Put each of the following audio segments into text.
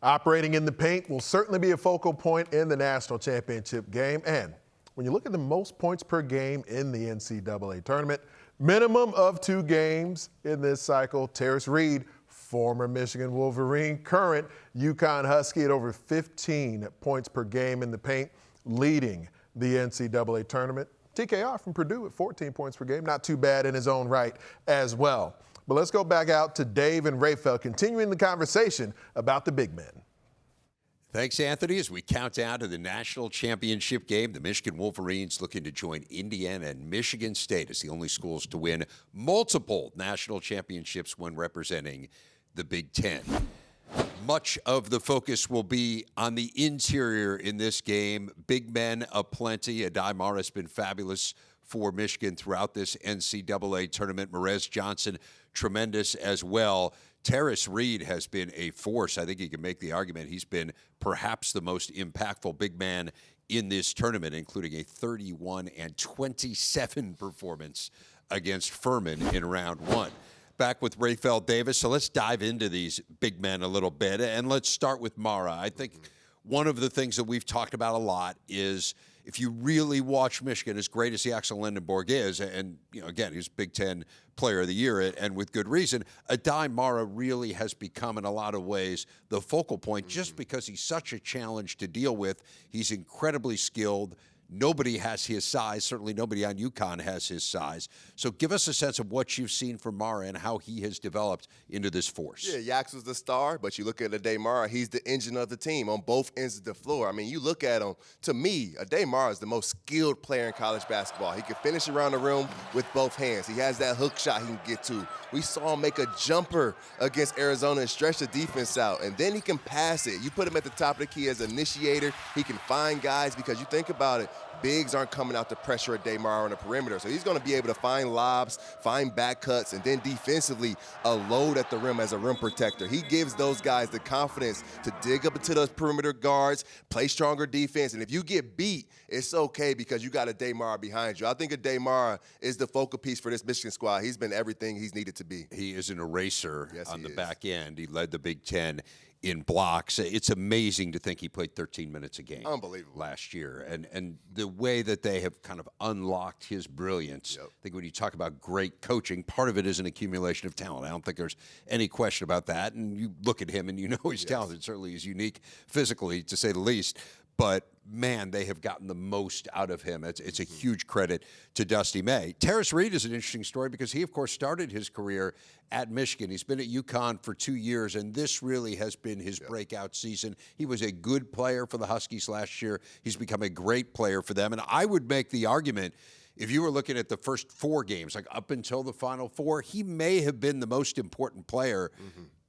Operating in the paint will certainly be a focal point in the national championship game. And when you look at the most points per game in the NCAA tournament, minimum of 2 games in this cycle, Terrace Reed, former Michigan Wolverine, current UConn Husky at over 15 points per game in the paint, leading the NCAA tournament. TKR from Purdue at 14 points per game, not too bad in his own right as well. But let's go back out to Dave and Rayfeld, continuing the conversation about the big men. Thanks, Anthony. As we count down to the national championship game, the Michigan Wolverines looking to join Indiana and Michigan State as the only schools to win multiple national championships when representing the Big Ten. Much of the focus will be on the interior in this game. Big men aplenty. Adai Mara has been fabulous for Michigan throughout this NCAA tournament. Merez Johnson, tremendous as well. Terrace Reed has been a force. I think you can make the argument he's been perhaps the most impactful big man in this tournament, including a 31-27 performance against Furman in round 1. Back with Rayfeld Davis. So let's dive into these big men a little bit, and let's start with Mara. I think one of the things that we've talked about a lot is if you really watch Michigan, as great as the Axel Lindenborg is, and again, he's Big Ten Player of the Year, and with good reason, Adai Mara really has become, in a lot of ways, the focal point just because he's such a challenge to deal with. He's incredibly skilled. Nobody has his size. Certainly nobody on UConn has his size. So give us a sense of what you've seen from Mara and how he has developed into this force. Yeah, Yax was the star, but you look at Adai Mara, he's the engine of the team on both ends of the floor. I mean, you look at him, to me, Adai Mara is the most skilled player in college basketball. He can finish around the rim with both hands. He has that hook shot he can get to. We saw him make a jumper against Arizona and stretch the defense out, and then he can pass it. You put him at the top of the key as an initiator. He can find guys because you think about it, bigs aren't coming out to pressure Adai Mara on the perimeter. So he's going to be able to find lobs, find back cuts, and then defensively a load at the rim as a rim protector. He gives those guys the confidence to dig up into those perimeter guards, play stronger defense. And if you get beat, it's okay because you got Adai Mara behind you. I think Adai Mara is the focal piece for this Michigan squad. He's been everything he's needed to be. He is an eraser on the back end. He led the Big Ten in blocks. It's amazing to think he played 13 minutes a game. Unbelievable. Last year. And the way that they have kind of unlocked his brilliance, I think when you talk about great coaching, part of it is an accumulation of talent. I don't think there's any question about that. And you look at him and you know he's talented. Certainly he's unique physically, to say the least. But, man, they have gotten the most out of him. It's a huge credit to Dusty May. Terrace Reed is an interesting story because he, of course, started his career at Michigan. He's been at UConn for 2 years, and this really has been his breakout season. He was a good player for the Huskies last year. He's become a great player for them. And I would make the argument, if you were looking at the first 4 games, like up until the Final Four, he may have been the most important player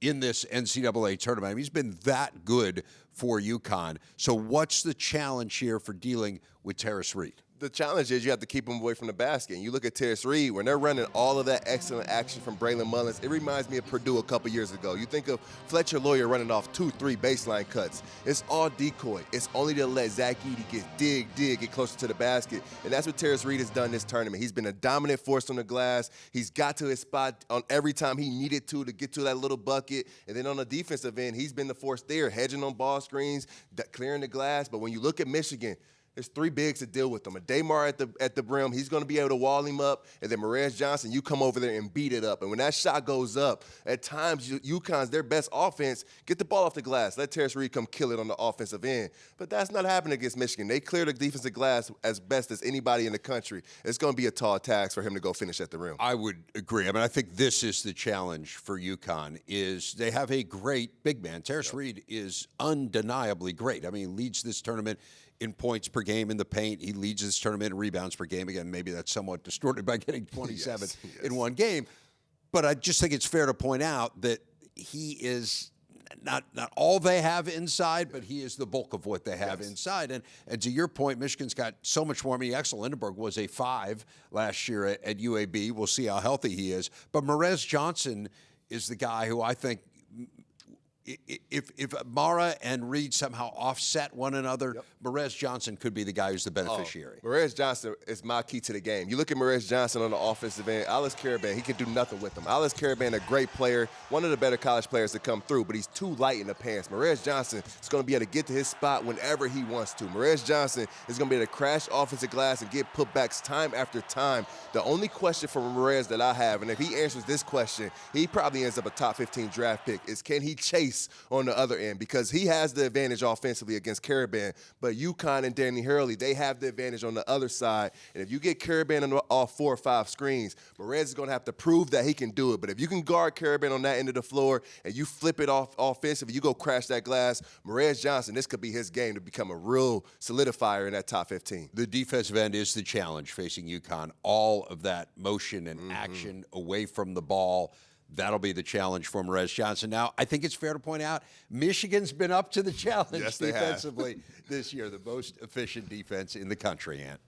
in this NCAA tournament. I mean, he's been that good for UConn. So what's the challenge here for dealing with Terrace Reed? The challenge is you have to keep him away from the basket. And you look at Terrace Reed, when they're running all of that excellent action from Braylon Mullins, it reminds me of Purdue a couple years ago. You think of Fletcher Lawyer running off 2-3 baseline cuts. It's all decoy. It's only to let Zach Edey get closer to the basket. And that's what Terrace Reed has done this tournament. He's been a dominant force on the glass. He's got to his spot on every time he needed to get to that little bucket. And then on the defensive end, he's been the force there, hedging on ball screens, clearing the glass. But when you look at Michigan, there's 3 bigs to deal with them. Adai Mara at the brim, he's going to be able to wall him up. And then Merez Johnson, you come over there and beat it up. And when that shot goes up, at times UConn's their best offense, get the ball off the glass. Let Terrace Reed come kill it on the offensive end. But that's not happening against Michigan. They clear the defensive glass as best as anybody in the country. It's going to be a tall task for him to go finish at the rim. I would agree. I mean, I think this is the challenge for UConn is they have a great big man. Terrace Reed is undeniably great. I mean, he leads this tournament in points per game in the paint. He leads this tournament in rebounds per game. Again, maybe that's somewhat distorted by getting 27 in one game. But I just think it's fair to point out that he is not all they have inside, but he is the bulk of what they have inside. And to your point, Michigan's got so much more. I mean, Axel Lindenberg was a 5 last year at UAB. We'll see how healthy he is. But Merez Johnson is the guy who I think if Mara and Reed somehow offset one another, Merez Johnson could be the guy who's the beneficiary. Merez Johnson is my key to the game. You look at Merez Johnson on the offensive end, Alice Caravan, he can do nothing with him. Alice Caravan, a great player, one of the better college players to come through, but he's too light in the pants. Merez Johnson is going to be able to get to his spot whenever he wants to. Merez Johnson is going to be able to crash offensive glass and get putbacks time after time. The only question for Merez that I have, and if he answers this question, he probably ends up a top 15 draft pick, is can he chase on the other end? Because he has the advantage offensively against Caravan, but UConn and Danny Hurley, they have the advantage on the other side. And if you get Caravan on all 4 or 5 screens, Merez is going to have to prove that he can do it. But if you can guard Caravan on that end of the floor and you flip it off offensively, you go crash that glass, Merez Johnson, this could be his game to become a real solidifier in that top 15. The defensive end is the challenge facing UConn. All of that motion and action away from the ball, that'll be the challenge for Merez Johnson. Now, I think it's fair to point out, Michigan's been up to the challenge defensively this year, the most efficient defense in the country, Ant.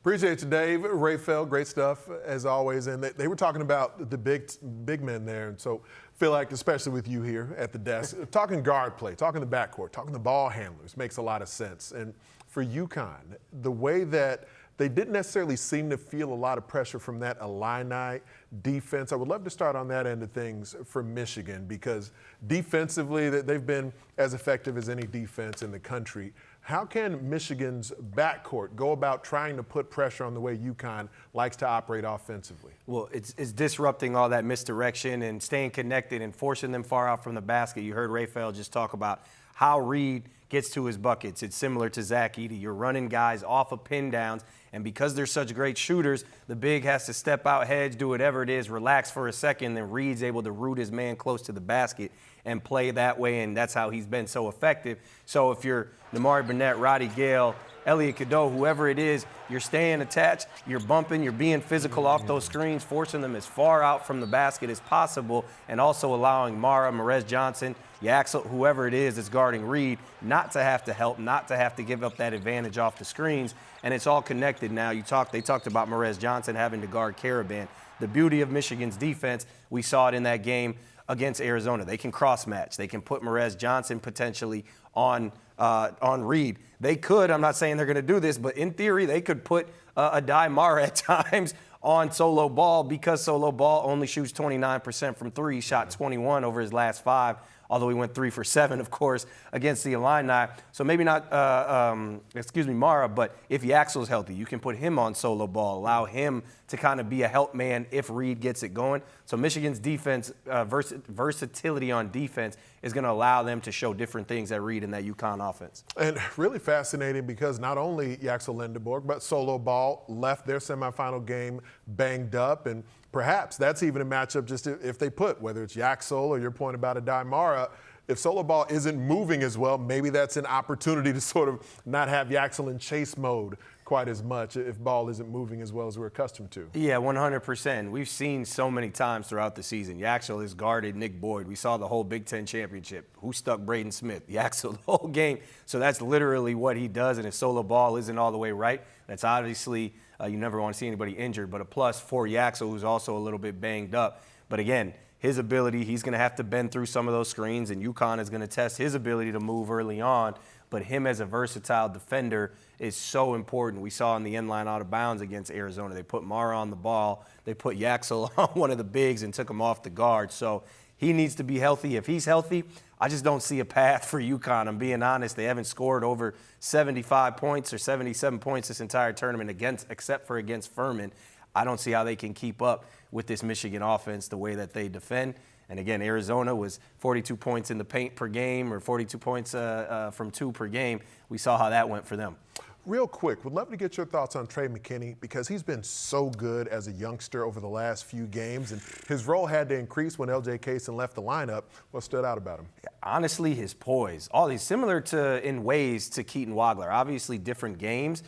Appreciate you, Dave. Raphael, great stuff as always. And they were talking about the big men there, and so feel like, especially with you here at the desk, talking guard play, talking the backcourt, talking the ball handlers makes a lot of sense. And for UConn, the way that they didn't necessarily seem to feel a lot of pressure from that Illini defense. I would love to start on that end of things for Michigan, because defensively they've been as effective as any defense in the country. How can Michigan's backcourt go about trying to put pressure on the way UConn likes to operate offensively? Well, it's disrupting all that misdirection and staying connected and forcing them far out from the basket. You heard Raphael just talk about how Reed gets to his buckets. It's similar to Zach Edey. You're running guys off of pin downs, and because they're such great shooters, the big has to step out, hedge, do whatever it is, relax for a second, then Reed's able to root his man close to the basket and play that way, and that's how he's been so effective. So if you're Namari Burnett, Roddy Gale, Elliot Cadeau, whoever it is, you're staying attached, you're bumping, you're being physical off those screens, forcing them as far out from the basket as possible, and also allowing Mara, Merez Johnson, Yaxel, whoever it is that's guarding Reed, not to have to help, not to have to give up that advantage off the screens. And it's all connected now. They talked about Merez Johnson having to guard Caravan. The beauty of Michigan's defense, we saw it in that game against Arizona. They can cross-match. They can put Merez Johnson potentially on Reed. They could, I'm not saying they're going to do this, but in theory they could put Adai Mara at times on Solo Ball, because Solo Ball only shoots 29% from 3. He shot 21 over his last 5. Although he went 3 for 7, of course, against the Illini. So maybe not, Mara, but if Yaxel's healthy, you can put him on Solo Ball, allow him to kind of be a help man if Reed gets it going. So Michigan's defense, versatility on defense is going to allow them to show different things at Reed in that UConn offense. And really fascinating, because not only Yaxel Lindeborg, but Solo Ball left their semifinal game banged up, and perhaps that's even a matchup just if they put, whether it's Yaxel or your point about Adai Mara, if Solo Ball isn't moving as well, maybe that's an opportunity to sort of not have Yaxel in chase mode quite as much if Ball isn't moving as well as we're accustomed to. Yeah, 100%. We've seen so many times throughout the season. Yaxel has guarded Nick Boyd. We saw the whole Big Ten championship. Who stuck Braden Smith? Yaxel the whole game. So that's literally what he does, and if Solo Ball isn't all the way right, that's obviously you never want to see anybody injured, but a plus for Yaxel, who's also a little bit banged up. But again, his ability, he's going to have to bend through some of those screens, and UConn is going to test his ability to move early on. But him as a versatile defender is so important. We saw in the end line out of bounds against Arizona. They put Mara on the ball. They put Yaxel on one of the bigs and took him off the guard. So he needs to be healthy. If he's healthy, I just don't see a path for UConn. I'm being honest. They haven't scored over 75 points or 77 points this entire tournament except for against Furman. I don't see how they can keep up with this Michigan offense the way that they defend. And again, Arizona was 42 points in the paint per game, or 42 points from 2 per game. We saw how that went for them. Real quick, would love to get your thoughts on Trey McKinney, because he's been so good as a youngster over the last few games, and his role had to increase when LJ Kaysen left the lineup. What stood out about him? Honestly, his poise. He's similar in ways to Keaton Wagler. Obviously different games,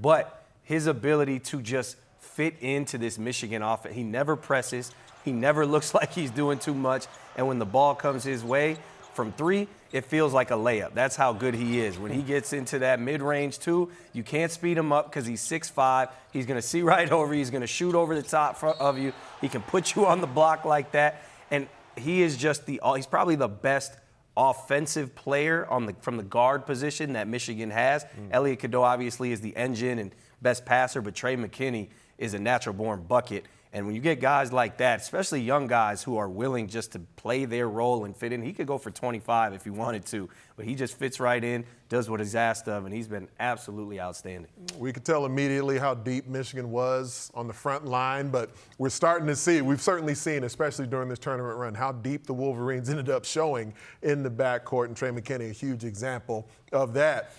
but his ability to just fit into this Michigan offense. He never presses. He never looks like he's doing too much. And when the ball comes his way from 3, it feels like a layup. That's how good he is. When he gets into that mid-range too, you can't speed him up because he's 6'5". He's going to see right over you. He's going to shoot over the top of you. He can put you on the block like that. And he is just he's probably the best offensive player from the guard position that Michigan has. Elliot Cadeau obviously is the engine and best passer, but Trey McKinney is a natural-born bucket. And when you get guys like that, especially young guys who are willing just to play their role and fit in, he could go for 25 if he wanted to, but he just fits right in, does what he's asked of, and he's been absolutely outstanding. We could tell immediately how deep Michigan was on the front line, but we've certainly seen, especially during this tournament run, how deep the Wolverines ended up showing in the backcourt, and Trey McKinney, a huge example of that.